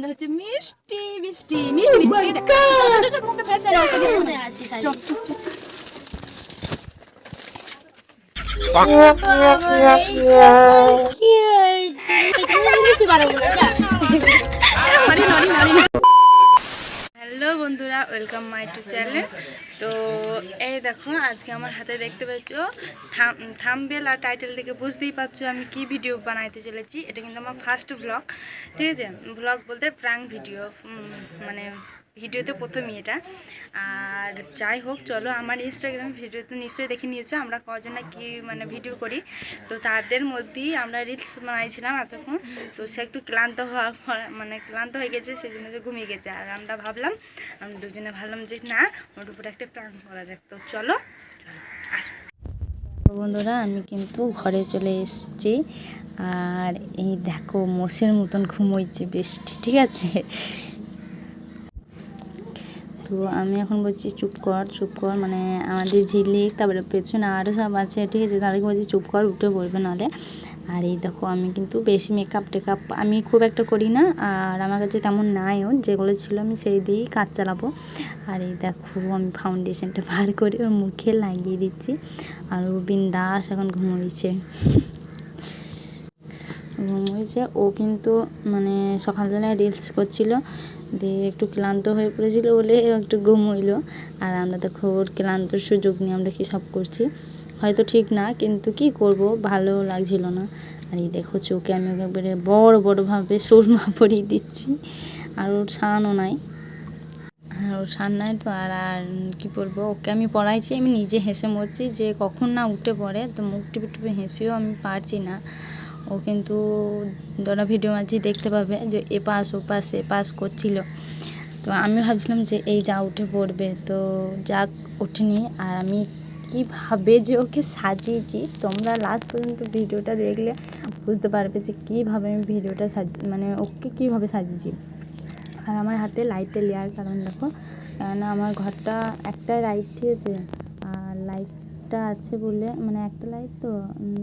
আমাদের হচ্ছে মিষ্টি মিষ্টি মিষ্টি মিষ্টি মুখটা ফ্রেশ হয়ে আসি হ্যালো বন্ধুরা, ওয়েলকাম মাই টু চ্যানেল। তো এই দেখো, আজকে আমার হাতে দেখতে পাচ্ছ থাম্বনেল আর টাইটেল থেকে বুঝতেই পারছো আমি কি ভিডিও বানাইতে চলেছি। এটা কিন্তু আমার ফার্স্ট ব্লগ, ঠিক আছে? ব্লগ বলতে প্র্যাঙ্ক ভিডিও, মানে ভিডিওতে প্রথমই এটা। আর যাই হোক, চলো, আমার ইনস্টাগ্রাম ভিডিও তো নিশ্চয়ই দেখে নিয়েছো আমরা কজনে কি মানে ভিডিও করি। তো তাদের মধ্যেই আমরা রিলস বানাইছিলাম এতক্ষণ। তো সে একটু ক্লান্ত হয়ে গেছে, সেই জন্য যে ঘুমিয়ে গেছে। আর আমরা দুজনে ভাবলাম যে না, ওর উপরে একটা প্র্যাঙ্ক করা যাক। তো চলো আসো বন্ধুরা, আমি কিন্তু ঘরে চলে এসেছি। আর এই দেখো, মোষের মতন ঘুমোইছে বৃষ্টি, ঠিক আছে? তো আমি এখন বলছি চুপ কর, মানে আমাদের ঝিলিক, তারপরে পেছনে আরও সব আছে, ঠিক আছে? তাদেরকে বলছি চুপ কর, উঠে পড়বে নাহলে। আর এই দেখো, আমি কিন্তু বেশি মেকআপ টেকআপ আমি খুব একটা করি না, আর আমার কাছে তেমন নাইও, যেগুলো ছিল আমি সেই দিয়েই কাজ চালাবো। আর এই দেখো, আমি ফাউন্ডেশনটা বার করে ওর মুখে লাগিয়ে দিচ্ছি। আর ও বিন্দাস এখন ঘুমোইছে। ও কিন্তু মানে সকালবেলায় রিলস করছিল, দিয়ে একটু ক্লান্ত হয়ে পড়েছিল বলে একটু ঘুমোইলো। আর আমরা দেখো ওর ক্লান্তর সুযোগ নিয়ে আমরা কী সব করছি, হয়তো ঠিক না, কিন্তু কি করব, ভালো লাগছিল না। আর এই দেখো, চোখে আমি একবারে বড়োভাবে সুরমা পরিয়ে দিচ্ছি। আর ওর সানও নাই, ওর সান নাই তো। আর কী বলবো, ওকে আমি পড়াইছি, আমি নিজে হেসে মরছি যে কখন না উঠে পড়ে। তো মুখ টিপে টিপে হেসেও আমি পারছি না। ও কিন্তু ধরো ভিডিও মাঝে দেখতে পাবে যে এপাশ করছিল। তো আমি ভাবছিলাম যে এই যা উঠে পড়বে, তো যাক ওঠেনি। আর আমি কীভাবে যে ওকে সাজিয়েছি, তোমরা লাস্ট পর্যন্ত ভিডিওটা দেখলে বুঝতে পারবে যে কীভাবে আমি ভিডিওটা মানে ওকে কীভাবে সাজিয়েছি। আর আমার হাতে লাইটের লেয়ার, কারণ দেখো, কেননা আমার ঘরটা একটা লাইট, ঠিক আছে? আর লাইটটা আছে বলে, মানে একটা লাইট তো,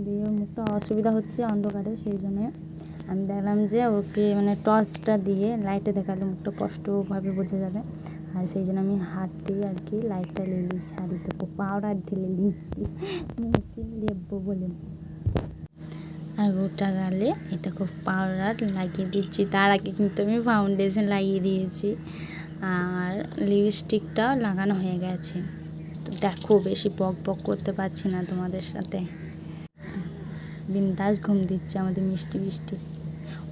দিয়ে মুখটা অসুবিধা হচ্ছে অন্ধকারে, সেই জন্যে আমি দেখলাম যে ওকে মানে টর্চটা দিয়ে লাইটে দেখালে মুখটা স্পষ্টভাবে বোঝা যাবে। আর সেই জন্য আমি হাত দিয়ে আর কি লাইটটা নিয়ে নিচ্ছি। আর দেখো, পাউডার ঢেলে নিচ্ছি মুখে লেপবো বলে। আর গোটা গালে এই দেখো পাউডার লাগিয়ে দিচ্ছি। তার আগে কিন্তু আমি ফাউন্ডেশন লাগিয়ে দিয়েছি, আর লিপস্টিকটাও লাগানো হয়ে গেছে। তো দেখো, বেশি বক করতে পারছি না তোমাদের সাথে। বিন্দাস ঘুম দিচ্ছে আমাদের মিষ্টি।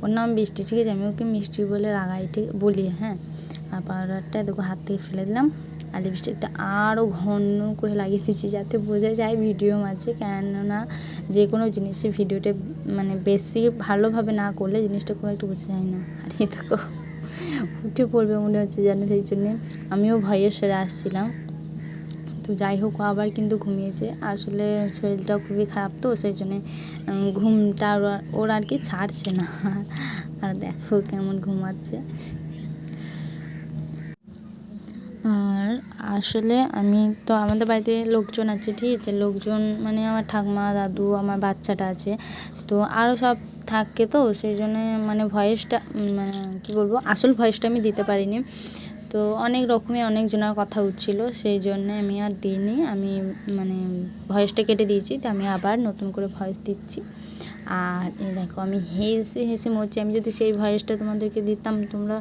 ওর নাম বৃষ্টি, ঠিক আছে? আমি ওকে মিষ্টি বলে রাগাইটে বলি, হ্যাঁ। আর পাউডারটা দেখো হাত থেকে ফেলে দিলাম। আর লিপস্টিকটা আরও ঘন করে লাগিয়ে দিচ্ছি, যাতে বোঝা যায় ভিডিও মাঝে। কেননা যে কোনো জিনিসে ভিডিওটা মানে বেশি ভালোভাবে না করলে জিনিসটা খুব একটু বোঝা যায় না। আর এই দেখো, উঠে পড়বে মনে হচ্ছে জানো, সেই জন্যে আমিও ভয়ে সরে আসছিলাম। তো যাই হোক, আবার কিন্তু ঘুমিয়েছে। আসলে শরীরটা খুবই খারাপ, তো সেই জন্যে ঘুমটা ওর আর কি ছাড়ছে না। আর দেখো কেমন ঘুমাচ্ছে। আর আসলে আমি তো, আমাদের বাড়িতে লোকজন আছে, ঠিক আছে? লোকজন মানে আমার ঠাকুমা, দাদু, আমার বাচ্চাটা আছে, তো আরও সব থাকে। তো সেই জন্যে মানে ভয়েসটা, মানে কী বলবো, আসল ভয়েসটা আমি দিতে পারিনি। তো অনেক রকমের অনেকজনের কথা উঠছিল, সেই জন্যে আমি আর দিইনি। আমি মানে ভয়েসটা কেটে দিয়েছি, তো আমি আবার নতুন করে ভয়েস দিচ্ছি। আর এই দেখো, আমি হেসে মরছি। আমি যদি সেই ভয়েসটা তোমাদেরকে দিতাম, তোমরা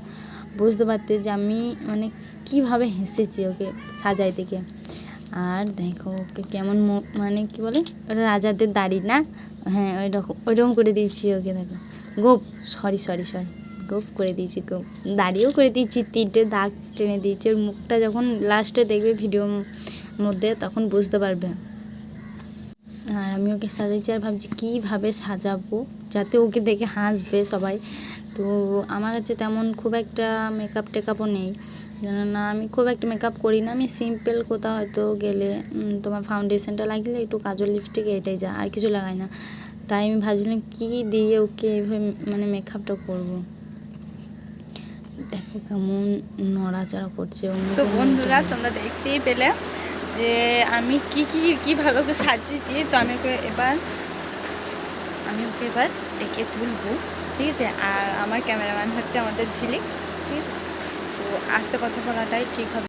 বুঝতে পারতে যে আমি মানে কীভাবে হেসেছি ওকে সাজাইতে গিয়ে। আর দেখো ওকে কেমন মানে কী বলে, ওটা রাজাদের দাড়ি না, হ্যাঁ ওইরকম করে দিয়েছি ওকে। দেখো, গোপ সরি গোপ করে দিয়েছি, গোপ দাড়িও করে দিয়েছি, 3টে দাগ টেনে দিয়েছি। ওর মুখটা যখন লাস্টে দেখবে ভিডিওর মধ্যে, তখন বুঝতে পারবে। আর আমি ওকে সাজাইছি, আর ভাবছি কীভাবে সাজাবো যাতে ওকে দেখে হাসবে সবাই। তো আমার কাছে তেমন খুব একটা মেকআপ টেকআপও নেই, না, আমি খুব একটা মেকআপ করি না। আমি সিম্পল কোথাও হয়তো গেলে তোমার ফাউন্ডেশনটা লাগিয়ে একটু কাজল লিপস্টিক, এটাই যা, আর কিছু লাগাই না। তাই আমি ভাবছিলাম কী দিয়ে ওকে এইভাবে মানে মেকআপটা করবো। দেখো কেমন নড়াচড়া করছে। তো বন্ধুরা, তোমরা দেখতেই পেলে যে আমি কীভাবে ওকে সাজিয়েছি। তো আমি ওকে এবার ডেকে তুলবো। ঠিক আছে। আর আমার ক্যামেরাম্যান হচ্ছে আমাদের ঝিলিক, ঠিক আছে। তো আস্তে কথা বলাটাই ঠিক হবে।